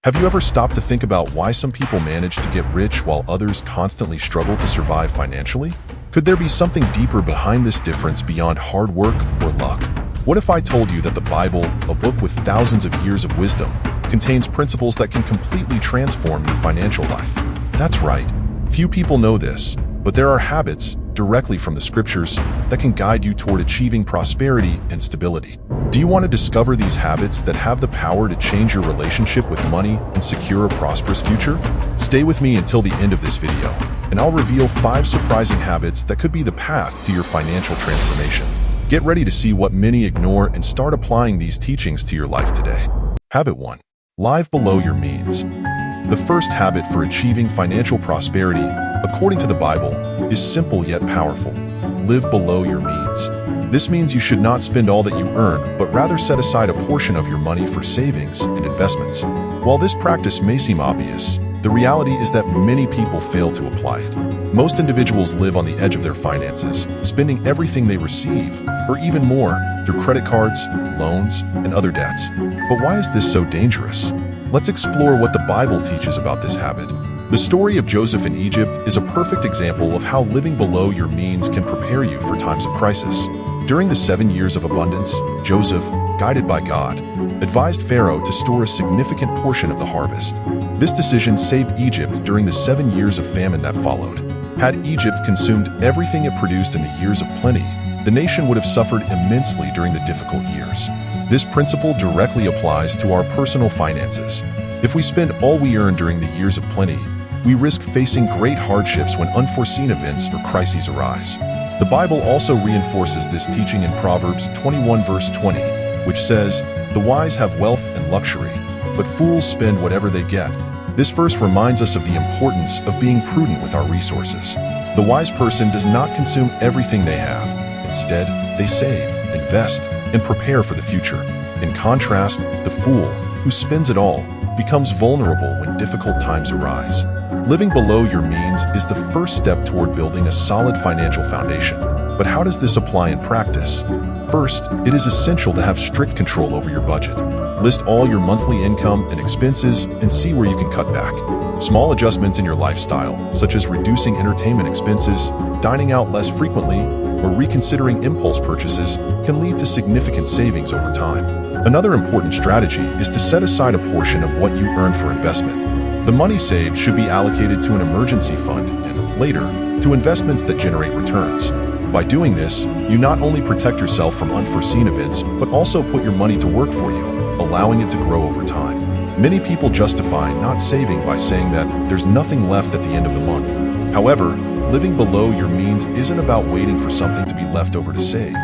Have you ever stopped to think about why some people manage to get rich while others constantly struggle to survive financially? Could there be something deeper behind this difference beyond hard work or luck? What if I told you that the Bible, a book with thousands of years of wisdom, contains principles that can completely transform your financial life? That's right. Few people know this, but there are habits directly from the scriptures that can guide you toward achieving prosperity and stability. Do you want to discover these habits that have the power to change your relationship with money and secure a prosperous future? Stay with me until the end of this video, and I'll reveal 5 surprising habits that could be the path to your financial transformation. Get ready to see what many ignore and start applying these teachings to your life today. Habit 1. Live below your means. The first habit for achieving financial prosperity, according to the Bible, is simple yet powerful. Live below your means. This means you should not spend all that you earn, but rather set aside a portion of your money for savings and investments. While this practice may seem obvious, the reality is that many people fail to apply it. Most individuals live on the edge of their finances, spending everything they receive, or even more, through credit cards, loans, and other debts. But why is this so dangerous? Let's explore what the Bible teaches about this habit. The story of Joseph in Egypt is a perfect example of how living below your means can prepare you for times of crisis. During the 7 years of abundance, Joseph, guided by God, advised Pharaoh to store a significant portion of the harvest. This decision saved Egypt during the 7 years of famine that followed. Had Egypt consumed everything it produced in the years of plenty, the nation would have suffered immensely during the difficult years. This principle directly applies to our personal finances. If we spend all we earn during the years of plenty, we risk facing great hardships when unforeseen events or crises arise. The Bible also reinforces this teaching in Proverbs 21 verse 20, which says, "The wise have wealth and luxury, but fools spend whatever they get." This verse reminds us of the importance of being prudent with our resources. The wise person does not consume everything they have. Instead, they save, invest, and prepare for the future. In contrast, the fool, who spends it all, becomes vulnerable when difficult times arise. Living below your means is the first step toward building a solid financial foundation. But how does this apply in practice? First, it is essential to have strict control over your budget. List all your monthly income and expenses and see where you can cut back. Small adjustments in your lifestyle, such as reducing entertainment expenses, dining out less frequently, or reconsidering impulse purchases, can lead to significant savings over time. Another important strategy is to set aside a portion of what you earn for investment. The money saved should be allocated to an emergency fund and, later, to investments that generate returns. By doing this, you not only protect yourself from unforeseen events, but also put your money to work for you, allowing it to grow over time. Many people justify not saving by saying that there's nothing left at the end of the month. However, living below your means isn't about waiting for something to be left over to save.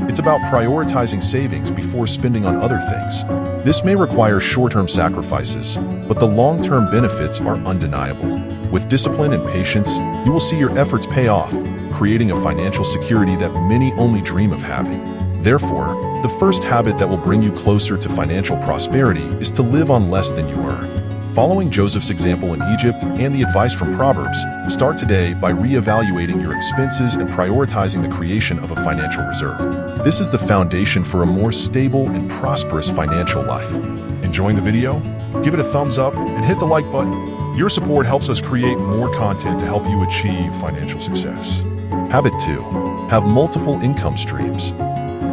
It's about prioritizing savings before spending on other things. This may require short-term sacrifices, but the long-term benefits are undeniable. With discipline and patience, you will see your efforts pay off, creating a financial security that many only dream of having. Therefore, the first habit that will bring you closer to financial prosperity is to live on less than you earn. Following Joseph's example in Egypt and the advice from Proverbs, start today by reevaluating your expenses and prioritizing the creation of a financial reserve. This is the foundation for a more stable and prosperous financial life. Enjoying the video? Give it a thumbs up and hit the like button. Your support helps us create more content to help you achieve financial success. Habit 2. Have multiple income streams.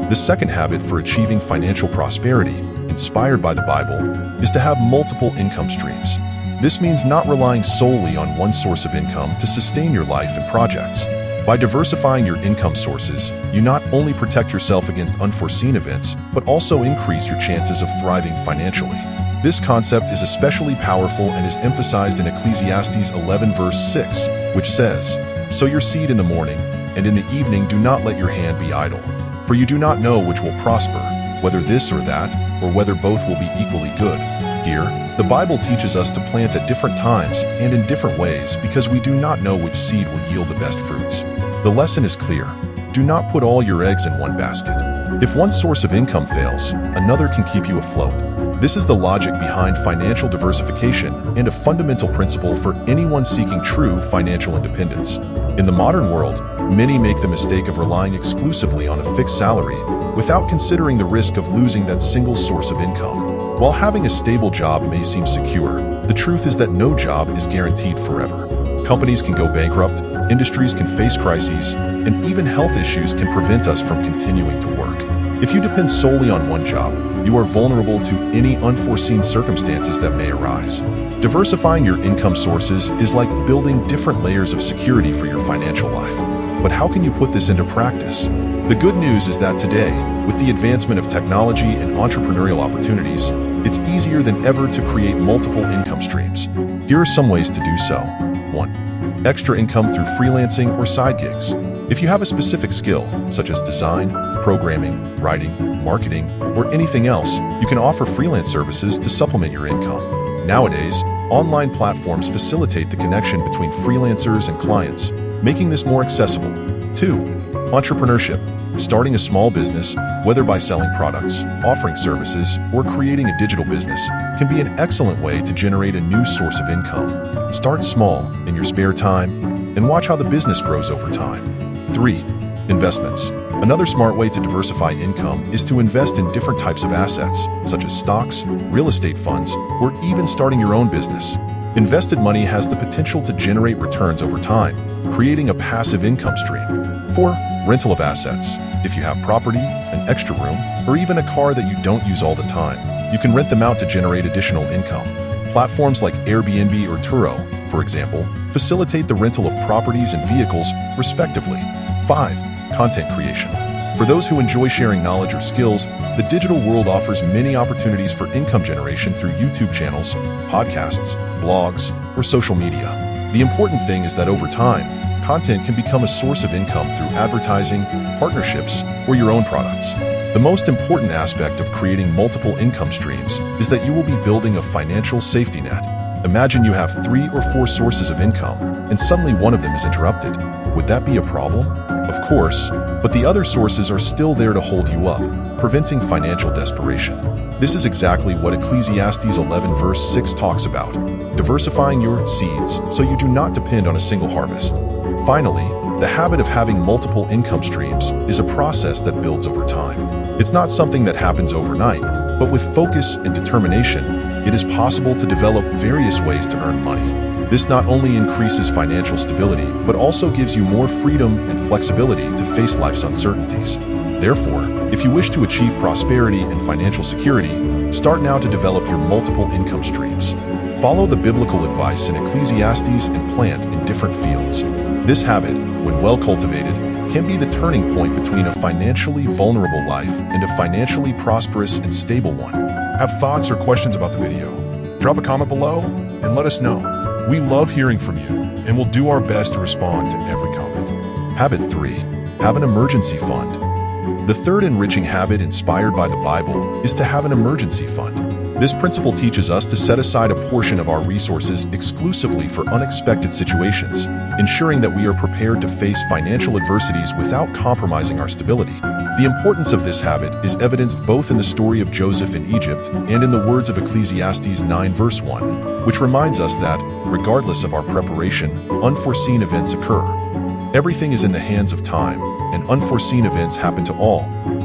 The second habit for achieving financial prosperity, inspired by the Bible, is to have multiple income streams. This means not relying solely on one source of income to sustain your life and projects. By diversifying your income sources, you not only protect yourself against unforeseen events, but also increase your chances of thriving financially. This concept is especially powerful and is emphasized in Ecclesiastes 11 verse 6, which says, "Sow your seed in the morning, and in the evening do not let your hand be idle. For you do not know which will prosper, whether this or that, or whether both will be equally good." Here, the Bible teaches us to plant at different times and in different ways because we do not know which seed will yield the best fruits. The lesson is clear. Do not put all your eggs in one basket. If one source of income fails, another can keep you afloat. This is the logic behind financial diversification and a fundamental principle for anyone seeking true financial independence. In the modern world, many make the mistake of relying exclusively on a fixed salary without considering the risk of losing that single source of income. While having a stable job may seem secure, the truth is that no job is guaranteed forever. Companies can go bankrupt, industries can face crises, and even health issues can prevent us from continuing to work. If you depend solely on one job, you are vulnerable to any unforeseen circumstances that may arise. Diversifying your income sources is like building different layers of security for your financial life. But how can you put this into practice? The good news is that today, with the advancement of technology and entrepreneurial opportunities, it's easier than ever to create multiple income streams. Here are some ways to do so. 1. Extra income through freelancing or side gigs. If you have a specific skill, such as design, programming, writing, marketing, or anything else, you can offer freelance services to supplement your income. Nowadays, online platforms facilitate the connection between freelancers and clients, making this more accessible. 2. Entrepreneurship. Starting a small business, whether by selling products, offering services, or creating a digital business, can be an excellent way to generate a new source of income. Start small, in your spare time, and watch how the business grows over time. 3. Investments. Another smart way to diversify income is to invest in different types of assets, such as stocks, real estate funds, or even starting your own business. Invested money has the potential to generate returns over time, creating a passive income stream. 4. Rental of assets. If you have property, an extra room, or even a car that you don't use all the time, you can rent them out to generate additional income. Platforms like Airbnb or Turo, for example, facilitate the rental of properties and vehicles, respectively. 5. Content creation. For those who enjoy sharing knowledge or skills, the digital world offers many opportunities for income generation through YouTube channels, podcasts, blogs, or social media. The important thing is that over time, content can become a source of income through advertising, partnerships, or your own products. The most important aspect of creating multiple income streams is that you will be building a financial safety net. Imagine you have 3 or 4 sources of income, and suddenly one of them is interrupted. Would that be a problem? Of course, but the other sources are still there to hold you up, preventing financial desperation. This is exactly what Ecclesiastes 11 verse 6 talks about, diversifying your seeds so you do not depend on a single harvest. Finally, the habit of having multiple income streams is a process that builds over time. It's not something that happens overnight, but with focus and determination, it is possible to develop various ways to earn money. This not only increases financial stability, but also gives you more freedom and flexibility to face life's uncertainties. Therefore, if you wish to achieve prosperity and financial security, start now to develop your multiple income streams. Follow the biblical advice in Ecclesiastes and plant in different fields. This habit, when well cultivated, can be the turning point between a financially vulnerable life and a financially prosperous and stable one. Have thoughts or questions about the video? Drop a comment below and let us know. We love hearing from you, and we'll do our best to respond to every comment. Habit 3. Have an emergency fund. The third enriching habit inspired by the Bible is to have an emergency fund. This principle teaches us to set aside a portion of our resources exclusively for unexpected situations, ensuring that we are prepared to face financial adversities without compromising our stability. The importance of this habit is evidenced both in the story of Joseph in Egypt and in the words of Ecclesiastes 9 verse 1, which reminds us that, regardless of our preparation, unforeseen events occur. Everything is in the hands of time, and unforeseen events happen to all.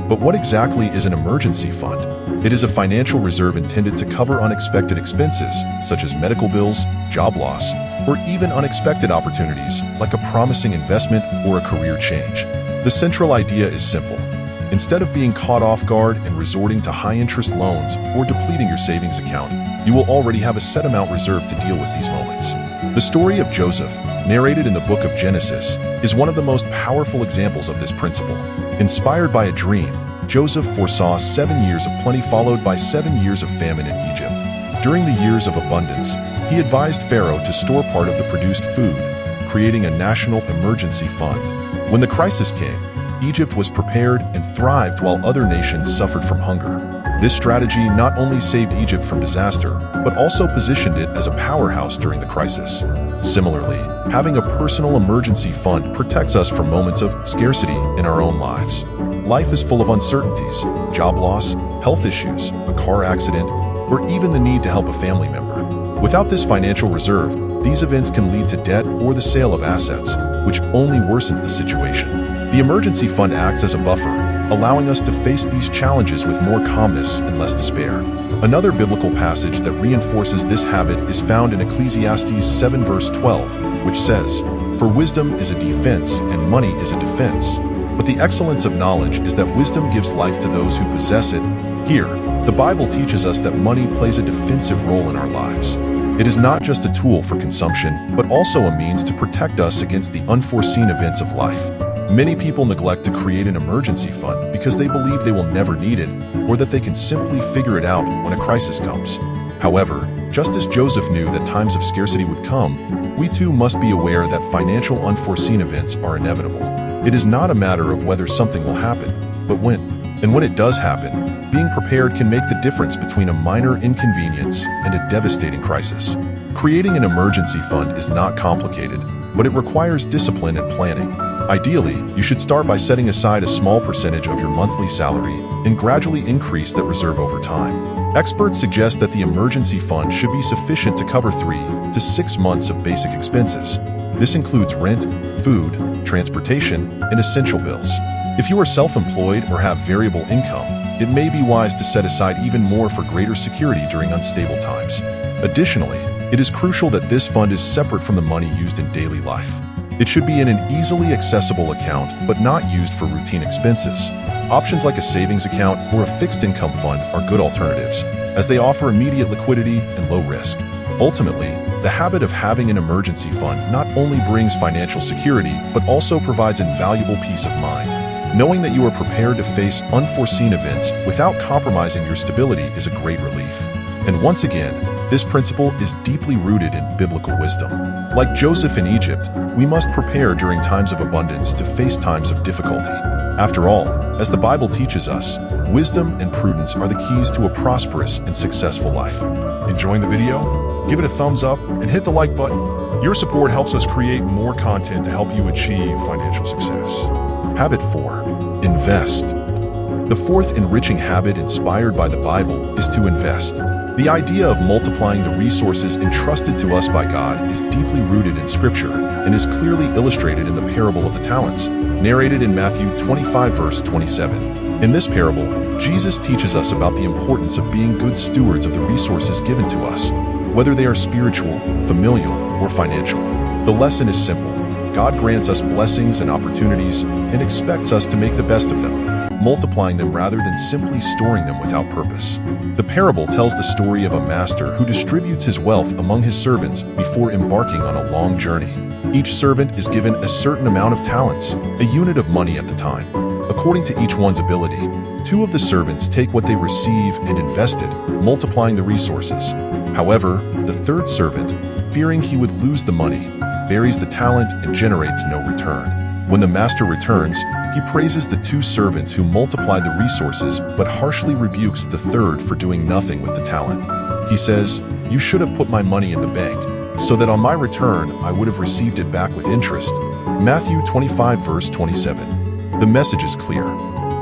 But what exactly is an emergency fund? It is a financial reserve intended to cover unexpected expenses, such as medical bills, job loss, or even unexpected opportunities, like a promising investment or a career change. The central idea is simple. Instead of being caught off guard and resorting to high-interest loans or depleting your savings account, you will already have a set amount reserved to deal with these moments. The story of Joseph, narrated in the book of Genesis, is one of the most powerful examples of this principle. Inspired by a dream, Joseph foresaw 7 years of plenty followed by 7 years of famine in Egypt. During the years of abundance, he advised Pharaoh to store part of the produced food, creating a national emergency fund. When the crisis came, Egypt was prepared and thrived while other nations suffered from hunger. This strategy not only saved Egypt from disaster, but also positioned it as a powerhouse during the crisis. Similarly, having a personal emergency fund protects us from moments of scarcity in our own lives. Life is full of uncertainties, job loss, health issues, a car accident, or even the need to help a family member. Without this financial reserve, these events can lead to debt or the sale of assets, which only worsens the situation. The emergency fund acts as a buffer, allowing us to face these challenges with more calmness and less despair. Another biblical passage that reinforces this habit is found in Ecclesiastes 7 verse 12, which says, "For wisdom is a defense, and money is a defense. But the excellence of knowledge is that wisdom gives life to those who possess it." Here, the Bible teaches us that money plays a defensive role in our lives. It is not just a tool for consumption, but also a means to protect us against the unforeseen events of life. Many people neglect to create an emergency fund because they believe they will never need it, or that they can simply figure it out when a crisis comes. However, just as Joseph knew that times of scarcity would come, we too must be aware that financial unforeseen events are inevitable. It is not a matter of whether something will happen, but when. And when it does happen, being prepared can make the difference between a minor inconvenience and a devastating crisis. Creating an emergency fund is not complicated, but it requires discipline and planning. Ideally, you should start by setting aside a small percentage of your monthly salary and gradually increase that reserve over time. Experts suggest that the emergency fund should be sufficient to cover 3 to 6 months of basic expenses. This includes rent, food, transportation, and essential bills. If you are self-employed or have variable income, it may be wise to set aside even more for greater security during unstable times. Additionally, it is crucial that this fund is separate from the money used in daily life. It should be in an easily accessible account, but not used for routine expenses. Options like a savings account or a fixed income fund are good alternatives, as they offer immediate liquidity and low risk. Ultimately, the habit of having an emergency fund not only brings financial security, but also provides invaluable peace of mind. Knowing that you are prepared to face unforeseen events without compromising your stability is a great relief. And once again, this principle is deeply rooted in biblical wisdom. Like Joseph in Egypt, we must prepare during times of abundance to face times of difficulty. After all, as the Bible teaches us, wisdom and prudence are the keys to a prosperous and successful life. Enjoying the video? Give it a thumbs up and hit the like button. Your support helps us create more content to help you achieve financial success. Habit 4. Invest. The fourth enriching habit inspired by the Bible is to invest. The idea of multiplying the resources entrusted to us by God is deeply rooted in Scripture and is clearly illustrated in the parable of the talents, narrated in Matthew 25 verse 27. In this parable, Jesus teaches us about the importance of being good stewards of the resources given to us, whether they are spiritual, familial, or financial. The lesson is simple. God grants us blessings and opportunities and expects us to make the best of them, multiplying them rather than simply storing them without purpose. The parable tells the story of a master who distributes his wealth among his servants before embarking on a long journey. Each servant is given a certain amount of talents, a unit of money at the time. According to each one's ability, 2 of the servants take what they receive and invest it, multiplying the resources. However, the 3rd servant, fearing he would lose the money, buries the talent and generates no return. When the master returns, he praises the 2 servants who multiplied the resources but harshly rebukes the 3rd for doing nothing with the talent. He says, "You should have put my money in the bank, so that on my return I would have received it back with interest." Matthew 25 verse 27. The message is clear.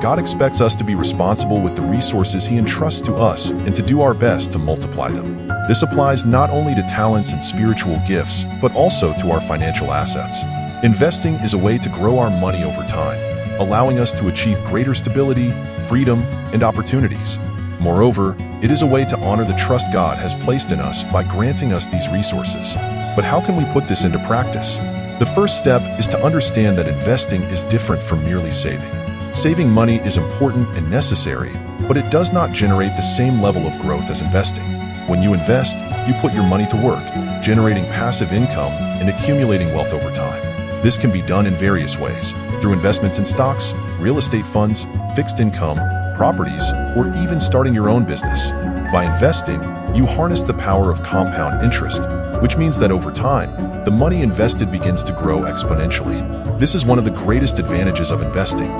God expects us to be responsible with the resources He entrusts to us and to do our best to multiply them. This applies not only to talents and spiritual gifts, but also to our financial assets. Investing is a way to grow our money over time, allowing us to achieve greater stability, freedom, and opportunities. Moreover, it is a way to honor the trust God has placed in us by granting us these resources. But how can we put this into practice? The first step is to understand that investing is different from merely saving. Saving money is important and necessary, but it does not generate the same level of growth as investing. When you invest, you put your money to work, generating passive income and accumulating wealth over time. This can be done in various ways, through investments in stocks, real estate funds, fixed income, properties, or even starting your own business. By investing, you harness the power of compound interest, which means that over time, the money invested begins to grow exponentially. This is one of the greatest advantages of investing.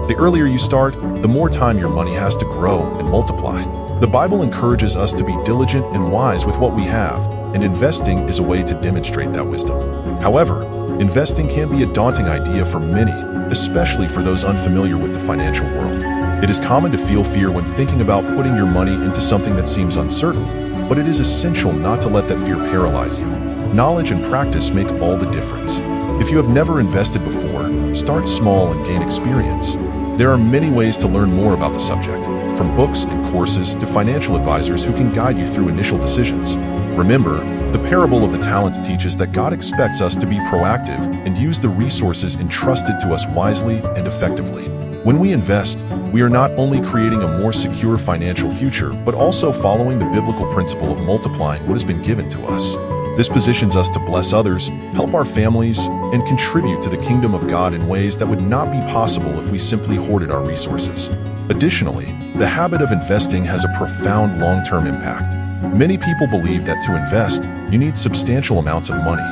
The earlier you start, the more time your money has to grow and multiply. The Bible encourages us to be diligent and wise with what we have, and investing is a way to demonstrate that wisdom. However, investing can be a daunting idea for many, especially for those unfamiliar with the financial world. It is common to feel fear when thinking about putting your money into something that seems uncertain, but it is essential not to let that fear paralyze you. Knowledge and practice make all the difference. If you have never invested before, start small and gain experience. There are many ways to learn more about the subject, from books and courses to financial advisors who can guide you through initial decisions. Remember, the parable of the talents teaches that God expects us to be proactive and use the resources entrusted to us wisely and effectively. When we invest, we are not only creating a more secure financial future, but also following the biblical principle of multiplying what has been given to us. This positions us to bless others, help our families, and contribute to the kingdom of God in ways that would not be possible if we simply hoarded our resources. Additionally, the habit of investing has a profound long-term impact. Many people believe that to invest, you need substantial amounts of money.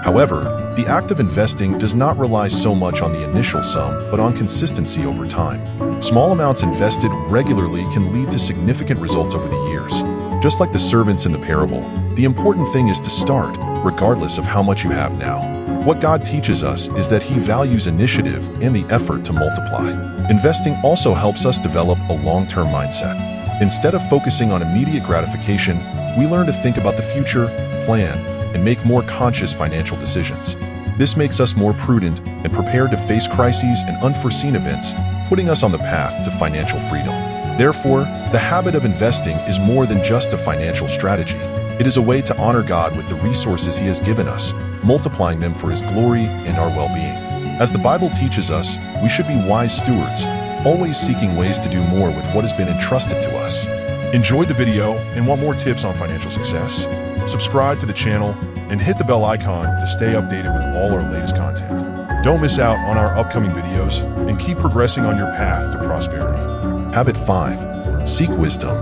However, the act of investing does not rely so much on the initial sum, but on consistency over time. Small amounts invested regularly can lead to significant results over the years. Just like the servants in the parable, the important thing is to start, regardless of how much you have now. What God teaches us is that He values initiative and the effort to multiply. Investing also helps us develop a long-term mindset. Instead of focusing on immediate gratification, we learn to think about the future, plan, and make more conscious financial decisions. This makes us more prudent and prepared to face crises and unforeseen events, putting us on the path to financial freedom. Therefore, the habit of investing is more than just a financial strategy. It is a way to honor God with the resources He has given us, multiplying them for His glory and our well-being. As the Bible teaches us, we should be wise stewards, always seeking ways to do more with what has been entrusted to us. Enjoyed the video and want more tips on financial success? Subscribe to the channel and hit the bell icon to stay updated with all our latest content. Don't miss out on our upcoming videos and keep progressing on your path to prosperity. Habit 5. Seek wisdom.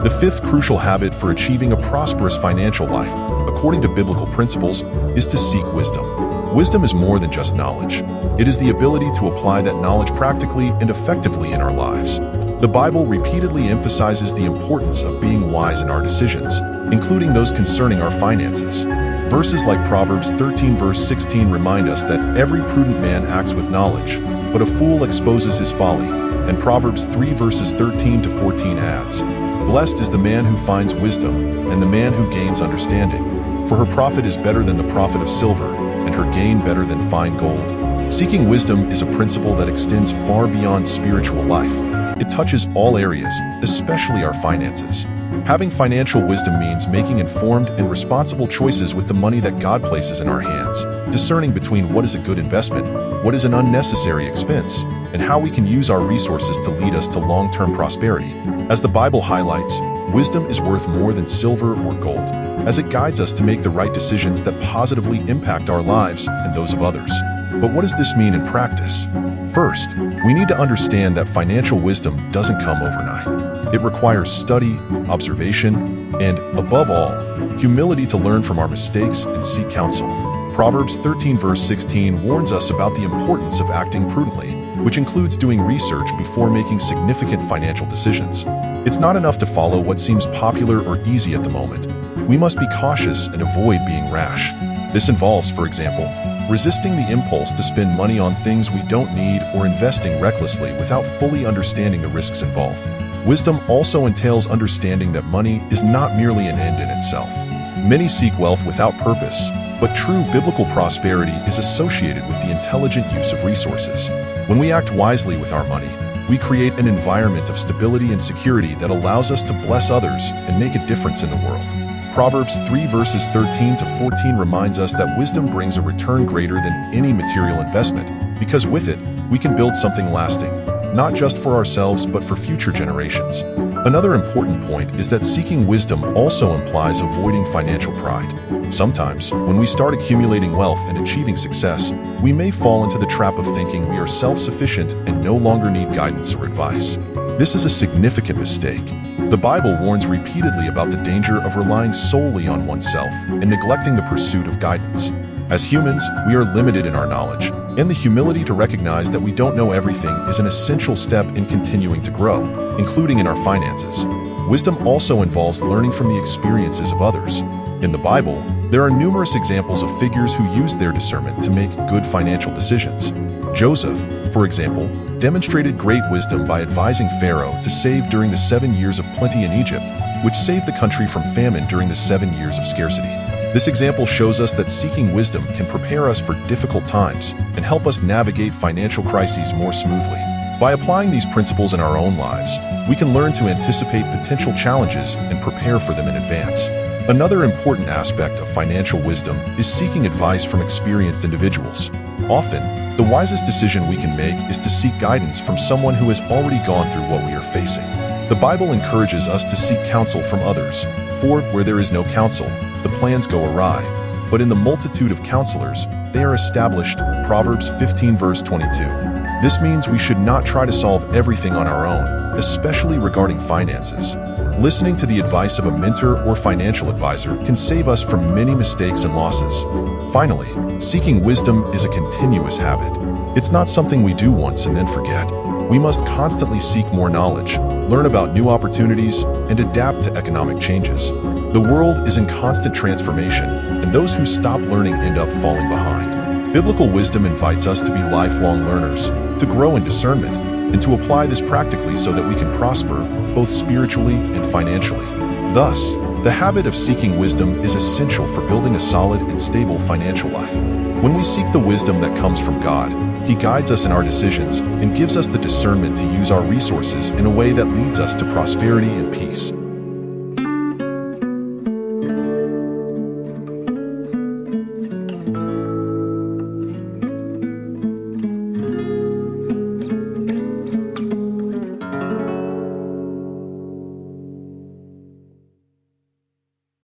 The fifth crucial habit for achieving a prosperous financial life, according to biblical principles, is to seek wisdom. Wisdom is more than just knowledge. It is the ability to apply that knowledge practically and effectively in our lives. The Bible repeatedly emphasizes the importance of being wise in our decisions, including those concerning our finances. Verses like Proverbs 13 verse 16 remind us that every prudent man acts with knowledge, but a fool exposes his folly. And Proverbs 3 verses 13 to 14 adds, "Blessed is the man who finds wisdom, and the man who gains understanding. For her profit is better than the profit of silver, and her gain better than fine gold." Seeking wisdom is a principle that extends far beyond spiritual life. It touches all areas, especially our finances. Having financial wisdom means making informed and responsible choices with the money that God places in our hands, discerning between what is a good investment, what is an unnecessary expense, and how we can use our resources to lead us to long-term prosperity. As the Bible highlights, wisdom is worth more than silver or gold, as it guides us to make the right decisions that positively impact our lives and those of others. But what does this mean in practice? First, we need to understand that financial wisdom doesn't come overnight. It requires study, observation, and, above all, humility to learn from our mistakes and seek counsel. Proverbs 13 verse 16 warns us about the importance of acting prudently, which includes doing research before making significant financial decisions. It's not enough to follow what seems popular or easy at the moment. We must be cautious and avoid being rash. This involves, for example, resisting the impulse to spend money on things we don't need or investing recklessly without fully understanding the risks involved. Wisdom also entails understanding that money is not merely an end in itself. Many seek wealth without purpose, but true biblical prosperity is associated with the intelligent use of resources. When we act wisely with our money, we create an environment of stability and security that allows us to bless others and make a difference in the world. Proverbs 3 verses 13 to 14 reminds us that wisdom brings a return greater than any material investment, because with it, we can build something lasting, not just for ourselves but for future generations. Another important point is that seeking wisdom also implies avoiding financial pride. Sometimes, when we start accumulating wealth and achieving success, we may fall into the trap of thinking we are self-sufficient and no longer need guidance or advice. This is a significant mistake. The Bible warns repeatedly about the danger of relying solely on oneself and neglecting the pursuit of guidance. As humans, we are limited in our knowledge, and the humility to recognize that we don't know everything is an essential step in continuing to grow, including in our finances. Wisdom also involves learning from the experiences of others. In the Bible, there are numerous examples of figures who used their discernment to make good financial decisions. Joseph, for example, demonstrated great wisdom by advising Pharaoh to save during the 7 years of plenty in Egypt, which saved the country from famine during the 7 years of scarcity. This example shows us that seeking wisdom can prepare us for difficult times and help us navigate financial crises more smoothly. By applying these principles in our own lives, we can learn to anticipate potential challenges and prepare for them in advance. Another important aspect of financial wisdom is seeking advice from experienced individuals. Often, the wisest decision we can make is to seek guidance from someone who has already gone through what we are facing. The Bible encourages us to seek counsel from others, for where there is no counsel, the plans go awry. But in the multitude of counselors, they are established. Proverbs 15 verse 22. This means we should not try to solve everything on our own, especially regarding finances. Listening to the advice of a mentor or financial advisor can save us from many mistakes and losses. Finally, seeking wisdom is a continuous habit. It's not something we do once and then forget. We must constantly seek more knowledge, learn about new opportunities, and adapt to economic changes. The world is in constant transformation, and those who stop learning end up falling behind. Biblical wisdom invites us to be lifelong learners, to grow in discernment, and to apply this practically so that we can prosper, both spiritually and financially. Thus, the habit of seeking wisdom is essential for building a solid and stable financial life. When we seek the wisdom that comes from God, He guides us in our decisions and gives us the discernment to use our resources in a way that leads us to prosperity and peace.